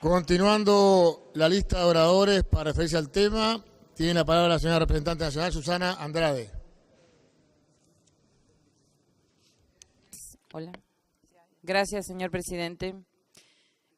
Continuando la lista de oradores para referirse al tema, tiene la palabra la señora representante nacional, Susana Andrade. Hola. Gracias, señor presidente.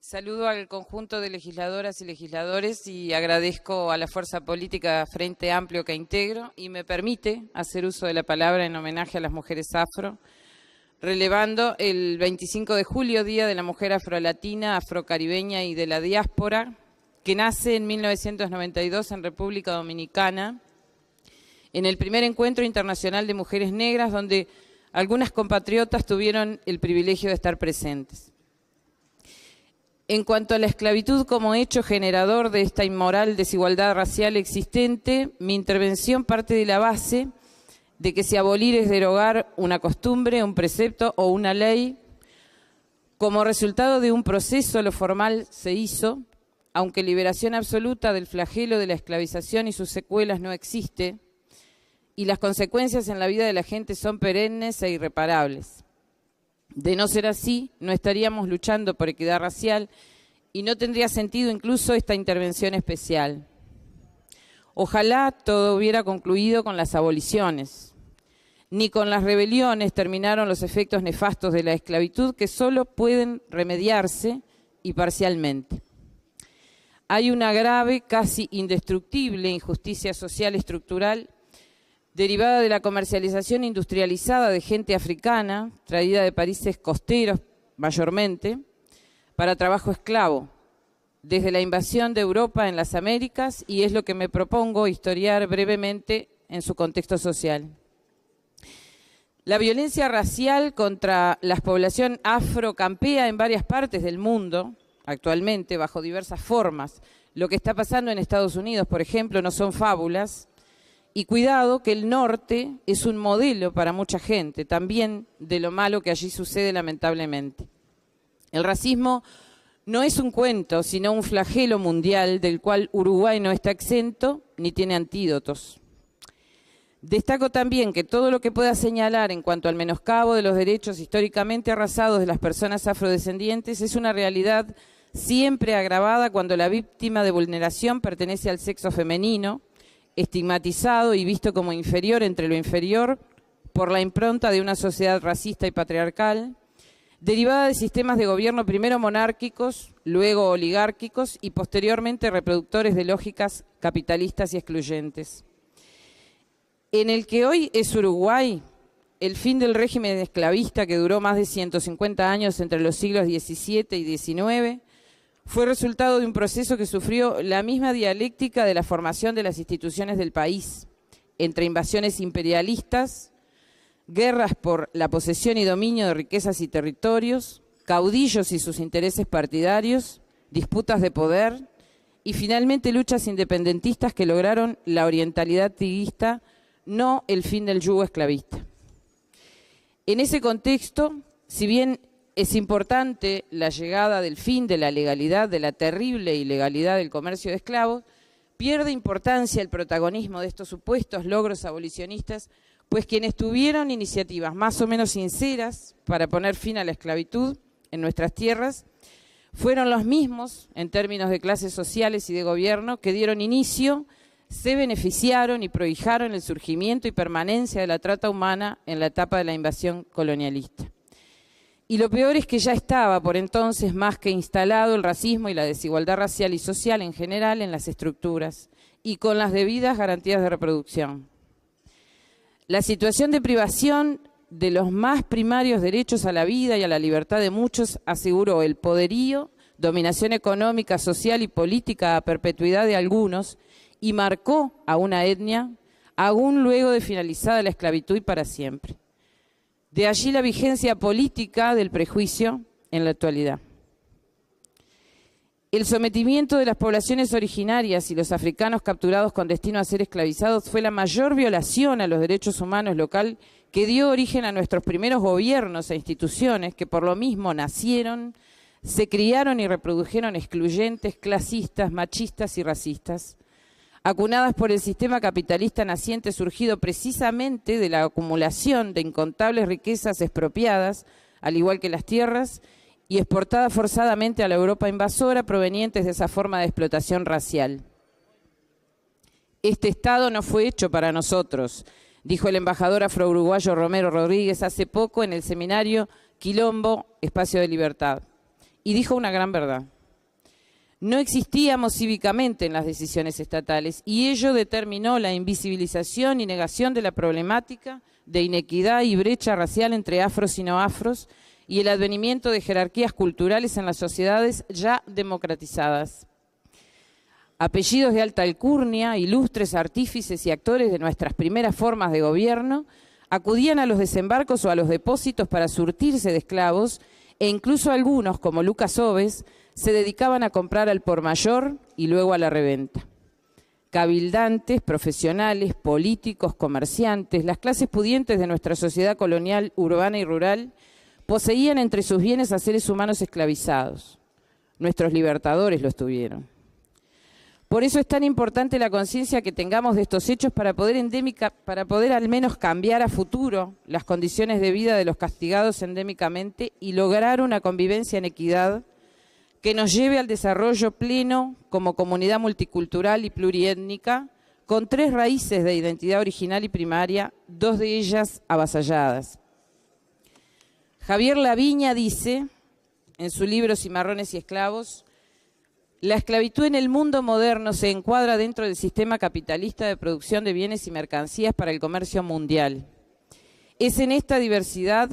Saludo al conjunto de legisladoras y legisladores y agradezco a la fuerza política Frente Amplio que integro y me permite hacer uso de la palabra en homenaje a las mujeres afro, relevando el 25 de julio, Día de la Mujer Afrolatina, Afrocaribeña y de la Diáspora, que nace en 1992 en República Dominicana, en el primer encuentro internacional de mujeres negras, donde algunas compatriotas tuvieron el privilegio de estar presentes. En cuanto a la esclavitud como hecho generador de esta inmoral desigualdad racial existente, mi intervención parte de la base de que si abolir es derogar una costumbre, un precepto o una ley, como resultado de un proceso lo formal se hizo, aunque liberación absoluta del flagelo de la esclavización y sus secuelas no existe, y las consecuencias en la vida de la gente son perennes e irreparables. De no ser así, no estaríamos luchando por equidad racial y no tendría sentido incluso esta intervención especial. Ojalá todo hubiera concluido con las aboliciones. Ni con las rebeliones terminaron los efectos nefastos de la esclavitud, que solo pueden remediarse y parcialmente. Hay una grave, casi indestructible injusticia social estructural derivada de la comercialización industrializada de gente africana, traída de países costeros mayormente, para trabajo esclavo, desde la invasión de Europa en las Américas, y es lo que me propongo historiar brevemente en su contexto social. La violencia racial contra la población afro campea en varias partes del mundo, actualmente, bajo diversas formas. Lo que está pasando en Estados Unidos, por ejemplo, no son fábulas. Y cuidado que el norte es un modelo para mucha gente, también de lo malo que allí sucede lamentablemente. El racismo no es un cuento, sino un flagelo mundial del cual Uruguay no está exento ni tiene antídotos. Destaco también que todo lo que pueda señalar en cuanto al menoscabo de los derechos históricamente arrasados de las personas afrodescendientes es una realidad siempre agravada cuando la víctima de vulneración pertenece al sexo femenino, estigmatizado y visto como inferior entre lo inferior por la impronta de una sociedad racista y patriarcal, derivada de sistemas de gobierno primero monárquicos, luego oligárquicos y posteriormente reproductores de lógicas capitalistas y excluyentes. En el que hoy es Uruguay, el fin del régimen esclavista que duró más de 150 años entre los siglos XVII y XIX, fue resultado de un proceso que sufrió la misma dialéctica de la formación de las instituciones del país, entre invasiones imperialistas, guerras por la posesión y dominio de riquezas y territorios, caudillos y sus intereses partidarios, disputas de poder y finalmente luchas independentistas que lograron la orientalidad tiguista, no el fin del yugo esclavista. En ese contexto, si bien es importante la llegada del fin de la legalidad, de la terrible ilegalidad del comercio de esclavos, pierde importancia el protagonismo de estos supuestos logros abolicionistas, pues quienes tuvieron iniciativas más o menos sinceras para poner fin a la esclavitud en nuestras tierras, fueron los mismos, en términos de clases sociales y de gobierno, que dieron inicio, se beneficiaron y prohijaron el surgimiento y permanencia de la trata humana en la etapa de la invasión colonialista. Y lo peor es que ya estaba por entonces más que instalado el racismo y la desigualdad racial y social en general en las estructuras y con las debidas garantías de reproducción. La situación de privación de los más primarios derechos a la vida y a la libertad de muchos aseguró el poderío, dominación económica, social y política a perpetuidad de algunos y marcó a una etnia aún luego de finalizada la esclavitud y para siempre. De allí la vigencia política del prejuicio en la actualidad. El sometimiento de las poblaciones originarias y los africanos capturados con destino a ser esclavizados fue la mayor violación a los derechos humanos local que dio origen a nuestros primeros gobiernos e instituciones que por lo mismo nacieron, se criaron y reprodujeron excluyentes, clasistas, machistas y racistas, acunadas por el sistema capitalista naciente surgido precisamente de la acumulación de incontables riquezas expropiadas, al igual que las tierras, y exportada forzadamente a la Europa invasora provenientes de esa forma de explotación racial. Este Estado no fue hecho para nosotros, dijo el embajador afro-uruguayo Romero Rodríguez hace poco en el seminario Quilombo, Espacio de Libertad. Y dijo una gran verdad. No existíamos cívicamente en las decisiones estatales y ello determinó la invisibilización y negación de la problemática de inequidad y brecha racial entre afros y no afros y el advenimiento de jerarquías culturales en las sociedades ya democratizadas. Apellidos de alta alcurnia, ilustres artífices y actores de nuestras primeras formas de gobierno, acudían a los desembarcos o a los depósitos para surtirse de esclavos e incluso algunos, como Lucas Oves, se dedicaban a comprar al por mayor y luego a la reventa. Cabildantes, profesionales, políticos, comerciantes, las clases pudientes de nuestra sociedad colonial, urbana y rural, poseían entre sus bienes a seres humanos esclavizados. Nuestros libertadores los tuvieron. Por eso es tan importante la conciencia que tengamos de estos hechos para poder al menos cambiar a futuro las condiciones de vida de los castigados endémicamente y lograr una convivencia en equidad que nos lleve al desarrollo pleno como comunidad multicultural y pluriétnica, con 3 raíces de identidad original y primaria, 2 de ellas avasalladas. Javier Laviña dice, en su libro Cimarrones y Esclavos, la esclavitud en el mundo moderno se encuadra dentro del sistema capitalista de producción de bienes y mercancías para el comercio mundial. Es en esta diversidad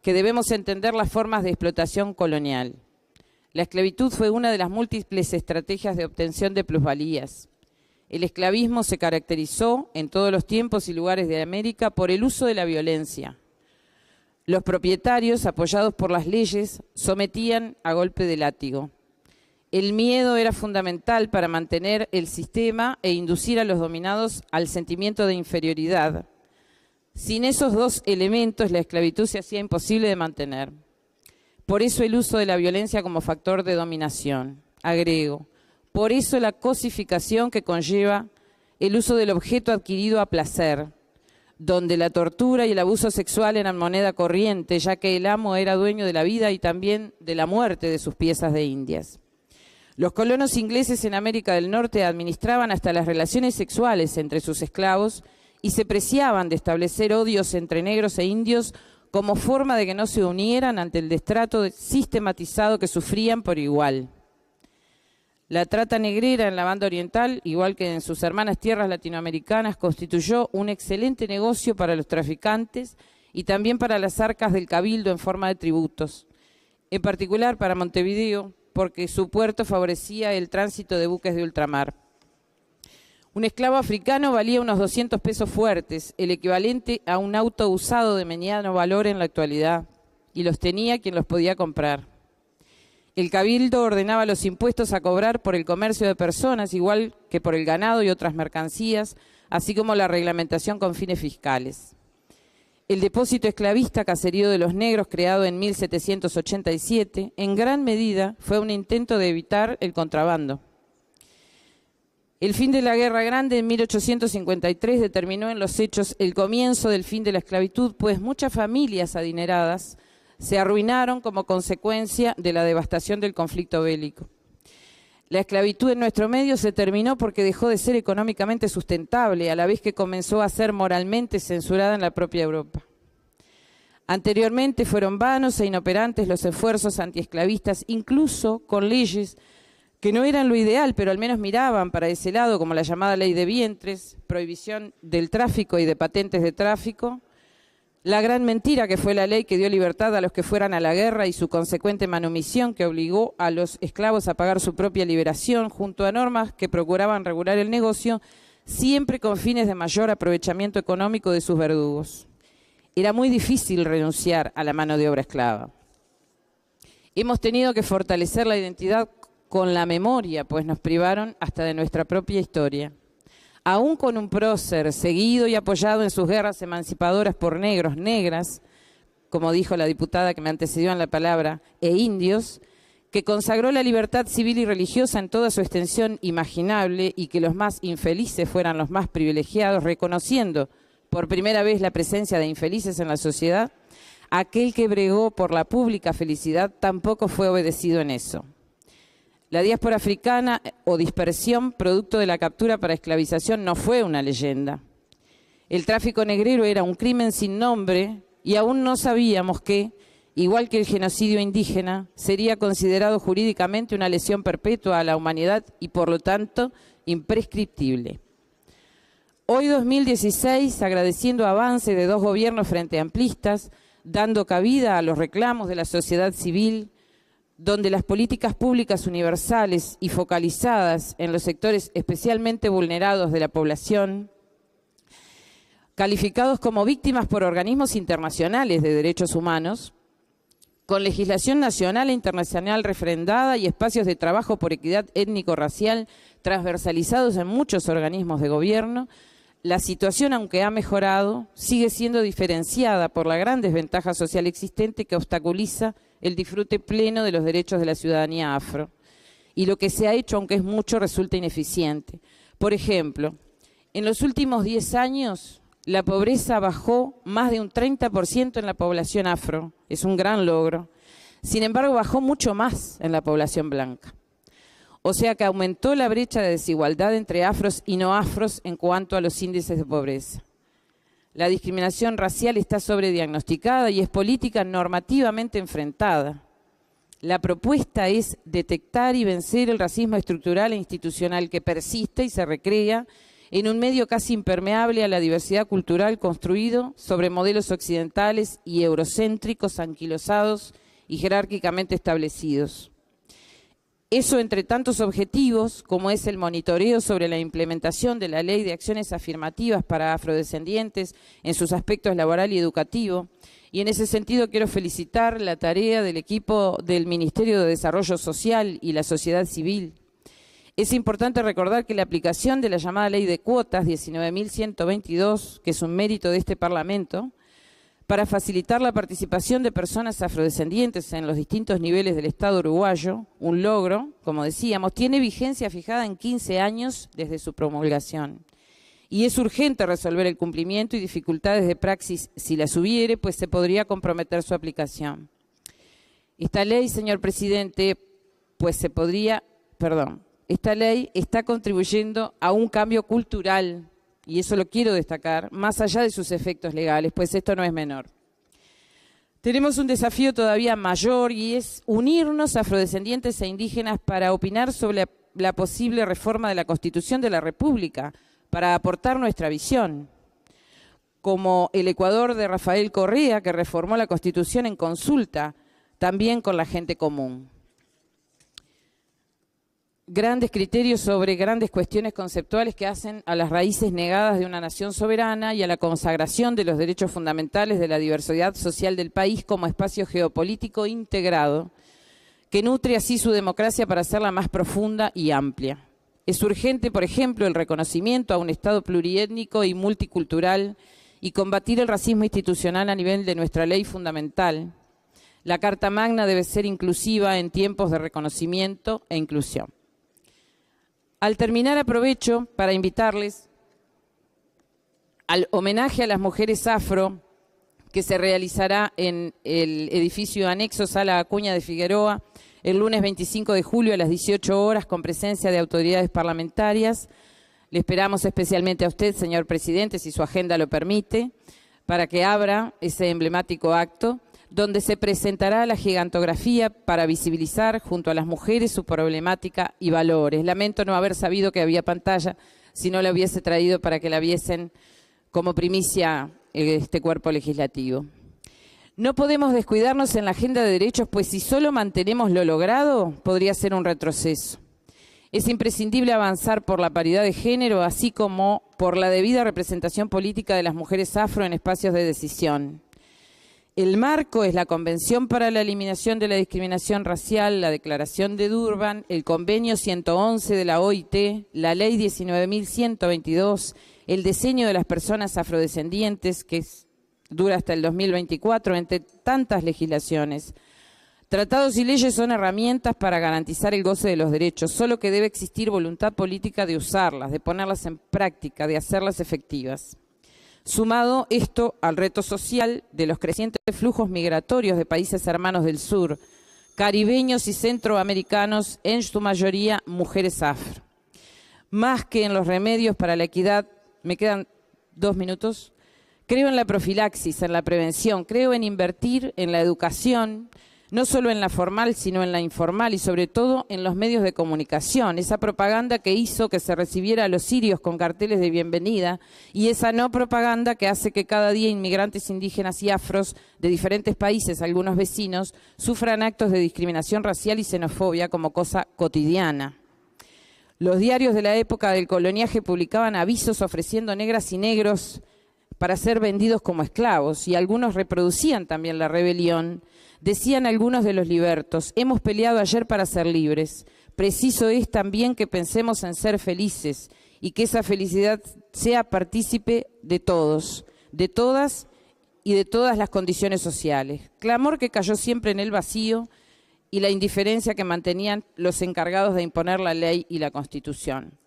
que debemos entender las formas de explotación colonial. La esclavitud fue una de las múltiples estrategias de obtención de plusvalías. El esclavismo se caracterizó en todos los tiempos y lugares de América por el uso de la violencia. Los propietarios, apoyados por las leyes, sometían a golpe de látigo. El miedo era fundamental para mantener el sistema e inducir a los dominados al sentimiento de inferioridad. Sin esos 2 elementos, la esclavitud se hacía imposible de mantener. Por eso el uso de la violencia como factor de dominación. Agrego, por eso la cosificación que conlleva el uso del objeto adquirido a placer, donde la tortura y el abuso sexual eran moneda corriente, ya que el amo era dueño de la vida y también de la muerte de sus piezas de indias. Los colonos ingleses en América del Norte administraban hasta las relaciones sexuales entre sus esclavos y se preciaban de establecer odios entre negros e indios como forma de que no se unieran ante el destrato sistematizado que sufrían por igual. La trata negrera en la banda oriental, igual que en sus hermanas tierras latinoamericanas, constituyó un excelente negocio para los traficantes y también para las arcas del cabildo en forma de tributos, en particular para Montevideo, porque su puerto favorecía el tránsito de buques de ultramar. Un esclavo africano valía unos 200 pesos fuertes, el equivalente a un auto usado de mediano valor en la actualidad, y los tenía quien los podía comprar. El cabildo ordenaba los impuestos a cobrar por el comercio de personas, igual que por el ganado y otras mercancías, así como la reglamentación con fines fiscales. El depósito esclavista Caserío de los Negros, creado en 1787, en gran medida fue un intento de evitar el contrabando. El fin de la Guerra Grande en 1853 determinó en los hechos el comienzo del fin de la esclavitud, pues muchas familias adineradas se arruinaron como consecuencia de la devastación del conflicto bélico. La esclavitud en nuestro medio se terminó porque dejó de ser económicamente sustentable, a la vez que comenzó a ser moralmente censurada en la propia Europa. Anteriormente fueron vanos e inoperantes los esfuerzos antiesclavistas, incluso con leyes que no eran lo ideal, pero al menos miraban para ese lado, como la llamada ley de vientres, prohibición del tráfico y de patentes de tráfico, la gran mentira que fue la ley que dio libertad a los que fueran a la guerra y su consecuente manumisión que obligó a los esclavos a pagar su propia liberación, junto a normas que procuraban regular el negocio, siempre con fines de mayor aprovechamiento económico de sus verdugos. Era muy difícil renunciar a la mano de obra esclava. Hemos tenido que fortalecer la identidad con la memoria, pues nos privaron hasta de nuestra propia historia. Aún con un prócer seguido y apoyado en sus guerras emancipadoras por negros, negras, como dijo la diputada que me antecedió en la palabra, e indios, que consagró la libertad civil y religiosa en toda su extensión imaginable y que los más infelices fueran los más privilegiados, reconociendo por primera vez la presencia de infelices en la sociedad, aquel que bregó por la pública felicidad tampoco fue obedecido en eso. La diáspora africana o dispersión, producto de la captura para esclavización, no fue una leyenda. El tráfico negrero era un crimen sin nombre y aún no sabíamos que, igual que el genocidio indígena, sería considerado jurídicamente una lesión perpetua a la humanidad y, por lo tanto, imprescriptible. Hoy, 2016, agradeciendo avances de dos gobiernos frente amplistas, dando cabida a los reclamos de la sociedad civil, donde las políticas públicas universales y focalizadas en los sectores especialmente vulnerados de la población, calificados como víctimas por organismos internacionales de derechos humanos, con legislación nacional e internacional refrendada y espacios de trabajo por equidad étnico-racial transversalizados en muchos organismos de gobierno, la situación, aunque ha mejorado, sigue siendo diferenciada por la gran desventaja social existente que obstaculiza el disfrute pleno de los derechos de la ciudadanía afro. Y lo que se ha hecho, aunque es mucho, resulta ineficiente. Por ejemplo, en los últimos 10 años, la pobreza bajó más de un 30% en la población afro. Es un gran logro. Sin embargo, bajó mucho más en la población blanca. O sea que aumentó la brecha de desigualdad entre afros y no afros en cuanto a los índices de pobreza. La discriminación racial está sobrediagnosticada y es política normativamente enfrentada. La propuesta es detectar y vencer el racismo estructural e institucional que persiste y se recrea en un medio casi impermeable a la diversidad cultural construido sobre modelos occidentales y eurocéntricos anquilosados y jerárquicamente establecidos. Eso entre tantos objetivos, como es el monitoreo sobre la implementación de la Ley de Acciones Afirmativas para Afrodescendientes en sus aspectos laboral y educativo. Y en ese sentido quiero felicitar la tarea del equipo del Ministerio de Desarrollo Social y la sociedad civil. Es importante recordar que la aplicación de la llamada Ley de Cuotas 19.122, que es un mérito de este Parlamento, para facilitar la participación de personas afrodescendientes en los distintos niveles del Estado uruguayo, un logro, como decíamos, tiene vigencia fijada en 15 años desde su promulgación. Y es urgente resolver el cumplimiento y dificultades de praxis, si las hubiere, pues se podría comprometer su aplicación. Esta ley, señor presidente, esta ley está contribuyendo a un cambio cultural, y eso lo quiero destacar, más allá de sus efectos legales, pues esto no es menor. Tenemos un desafío todavía mayor y es unirnos afrodescendientes e indígenas para opinar sobre la posible reforma de la Constitución de la República, para aportar nuestra visión. Como el Ecuador de Rafael Correa, que reformó la Constitución en consulta, también con la gente común. Grandes criterios sobre grandes cuestiones conceptuales que hacen a las raíces negadas de una nación soberana y a la consagración de los derechos fundamentales de la diversidad social del país como espacio geopolítico integrado, que nutre así su democracia para hacerla más profunda y amplia. Es urgente, por ejemplo, el reconocimiento a un Estado pluriétnico y multicultural y combatir el racismo institucional a nivel de nuestra ley fundamental. La Carta Magna debe ser inclusiva en tiempos de reconocimiento e inclusión. Al terminar, aprovecho para invitarles al homenaje a las mujeres afro que se realizará en el edificio anexo Sala Acuña de Figueroa el lunes 25 de julio a las 18 horas con presencia de autoridades parlamentarias. Le esperamos especialmente a usted, señor presidente, si su agenda lo permite, para que abra ese emblemático acto, donde se presentará la gigantografía para visibilizar junto a las mujeres su problemática y valores. Lamento no haber sabido que había pantalla, si no la hubiese traído para que la viesen como primicia este cuerpo legislativo. No podemos descuidarnos en la agenda de derechos, pues si solo mantenemos lo logrado, podría ser un retroceso. Es imprescindible avanzar por la paridad de género, así como por la debida representación política de las mujeres afro en espacios de decisión. El marco es la Convención para la Eliminación de la Discriminación Racial, la Declaración de Durban, el Convenio 111 de la OIT, la Ley 19.122, el diseño de las personas afrodescendientes, que dura hasta el 2024, entre tantas legislaciones. Tratados y leyes son herramientas para garantizar el goce de los derechos, solo que debe existir voluntad política de usarlas, de ponerlas en práctica, de hacerlas efectivas. Sumado esto al reto social de los crecientes flujos migratorios de países hermanos del sur, caribeños y centroamericanos, en su mayoría mujeres afro. Más que en los remedios para la equidad, me quedan 2 minutos, creo en la profilaxis, en la prevención, creo en invertir en la educación, no solo en la formal, sino en la informal y sobre todo en los medios de comunicación. Esa propaganda que hizo que se recibiera a los sirios con carteles de bienvenida y esa no propaganda que hace que cada día inmigrantes indígenas y afros de diferentes países, algunos vecinos, sufran actos de discriminación racial y xenofobia como cosa cotidiana. Los diarios de la época del coloniaje publicaban avisos ofreciendo negras y negros para ser vendidos como esclavos y algunos reproducían también la rebelión. Decían algunos de los libertos, hemos peleado ayer para ser libres. Preciso es también que pensemos en ser felices y que esa felicidad sea partícipe de todos, de todas y de todas las condiciones sociales. Clamor que cayó siempre en el vacío y la indiferencia que mantenían los encargados de imponer la ley y la Constitución.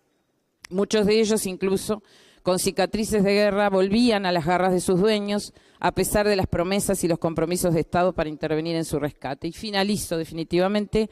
Muchos de ellos incluso, con cicatrices de guerra, volvían a las garras de sus dueños, a pesar de las promesas y los compromisos de Estado para intervenir en su rescate. Y finalizo definitivamente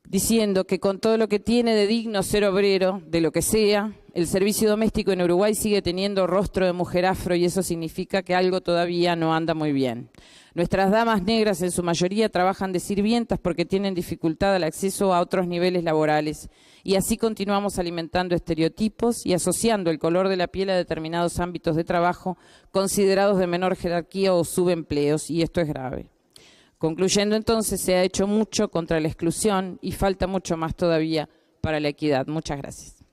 diciendo que con todo lo que tiene de digno ser obrero, de lo que sea, el servicio doméstico en Uruguay sigue teniendo rostro de mujer afro y eso significa que algo todavía no anda muy bien. Nuestras damas negras en su mayoría trabajan de sirvientas porque tienen dificultad al acceso a otros niveles laborales y así continuamos alimentando estereotipos y asociando el color de la piel a determinados ámbitos de trabajo considerados de menor jerarquía o subempleos y esto es grave. Concluyendo entonces, se ha hecho mucho contra la exclusión y falta mucho más todavía para la equidad. Muchas gracias.